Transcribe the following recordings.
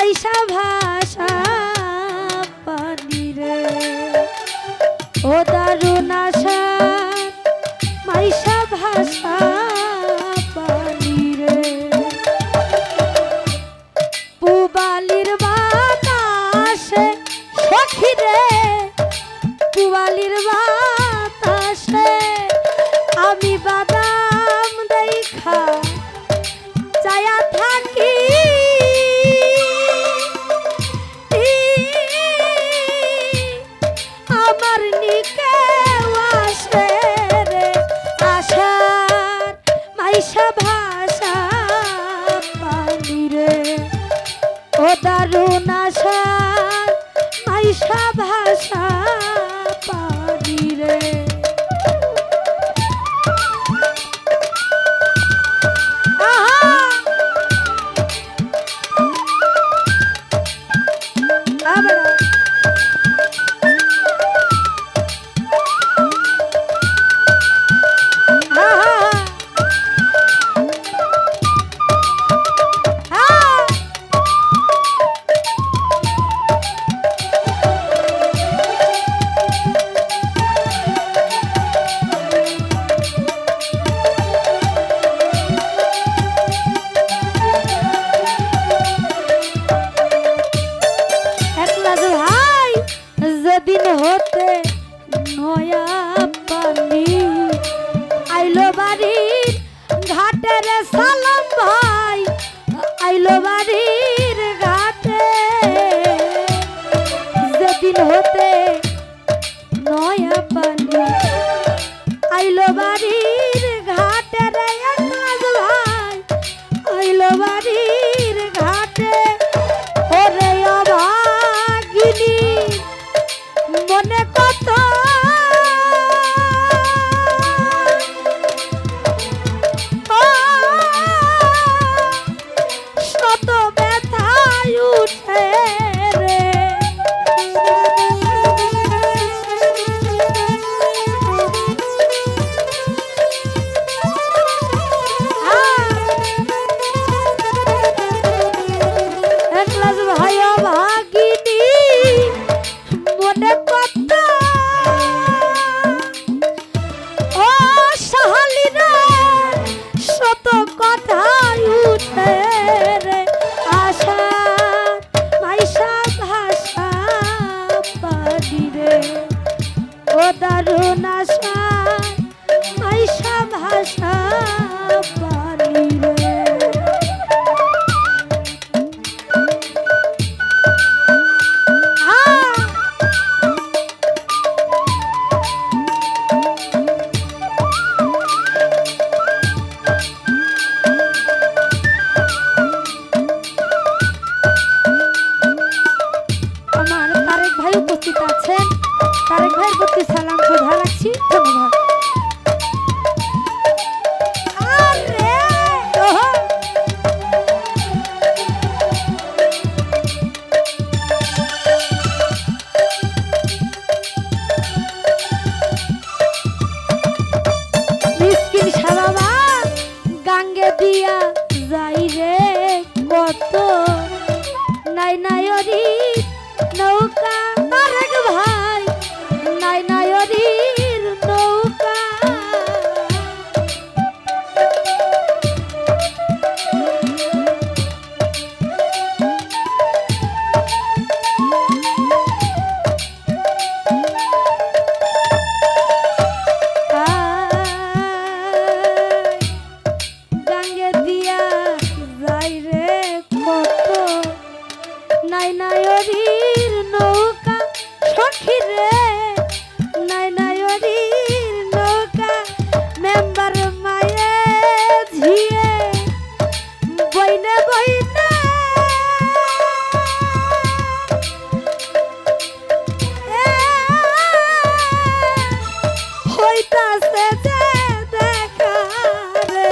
মাইশা ভাষা পানি রে ও দারুণ আশা মাইশা ভাষা পানি রে পুবালির বাতাসে সখী রে পুবালির বাতাসে আমি বাদাম দেখা চায়া থাকি আমার নিকে আসে রে আশার মাইশা ভাষা পানি রে ও দারুণ আশার মাইশা ভাষা পানি রে দিন হতে নয়া পানি আইলো বাড়ির ঘাটের সালাম ভাই আইলো বাড়ির ঘাটে যেদিন হতে নয়া পানি আইলো বাড়ির ঘাটের একলাজ ভাই আইলো বাড়ির ঘাটে ওরে অভাগিনী মনে কথা শত ব্যথায় উঠে রে একলাজ ভাই ভাগিনী মনে কথা ও সাহালিরা শত কথা উঠে রে আশা মাইশা ভাষা পানি রে ও দারুণ আশা মাইশা ভাষা পানি রে উপস্থিত আছেন তারেক ভাইয়ের প্রতি সালাম শ্রদ্ধা রাখছি ধন্যবাদ মিসকিন শাবাবা গাঙ্গে দিয়া যাই রে কত নাই নাইরি নৌকা তারেক ভাই নাই নাইরির নৌকা গাঙ্গে দিয়া যাই রে কত নাই নাইরির নৌকা সখী রে নাই নাইরির নৌকা মেম্বার মায়ে ঝিয়ে বইনে বইনে হইতাছে যে দেখা রে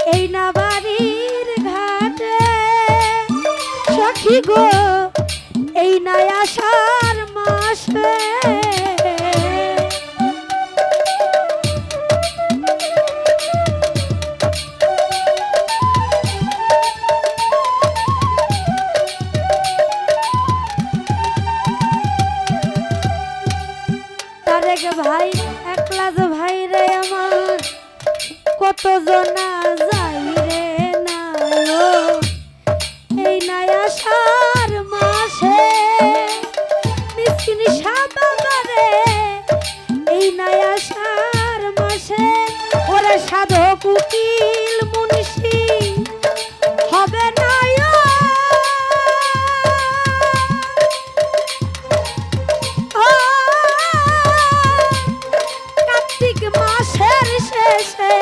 এই না বাড়ির ঘাটে সখী গো এই না আষাঢ় মাসে তারেক ভাই একলা যে ভাই রে আমার কত জনা যাই রে না এই না আষাঢ় মাসে মিসকিন সাবাবারে এই না আষাঢ় মাসে ওরে সাধক উকিল মুন্সি হবে না কার্তিক মাসের শেষে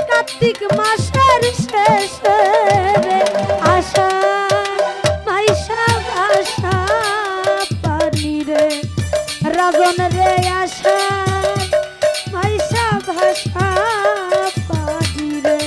কার্তিক মাসের শেষে আশা মাইশা ভাষা পানি রে রাজন রে আশা মাইশা ভাষা পানি রে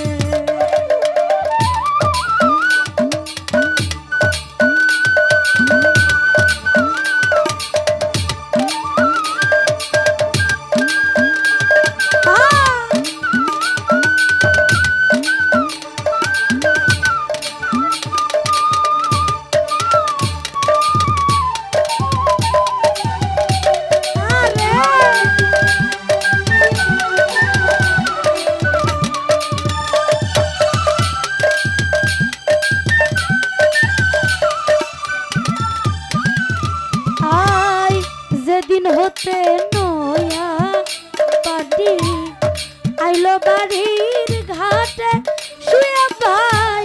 দিন হতে নয়া পাটি আইলো বাড়ির ঘাটে শুয়ে ভাই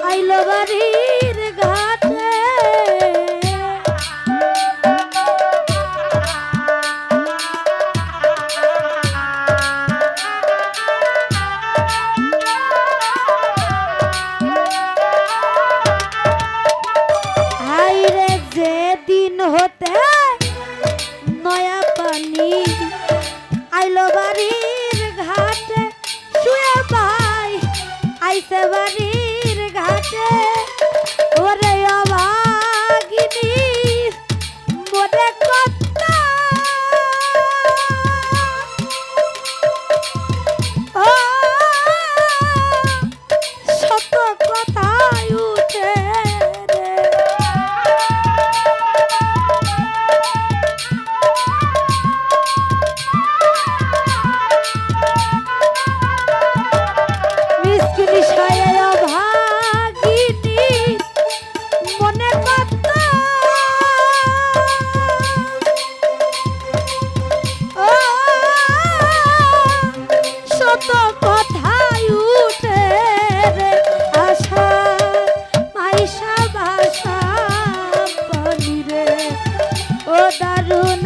আইলো বাড়ির ঘাটে হাইরে যে দিন হতে নয়া পানি আইলো বাড়ির ঘাটে শুয়ে ভাই আইসে বাড়ির ঘাটে ওরে অভাগিনী মোরে কথা ও শত কথাই উঠে কথাই উঠে রে আশা মাইশা ভাষা পানি রে ও দারুণ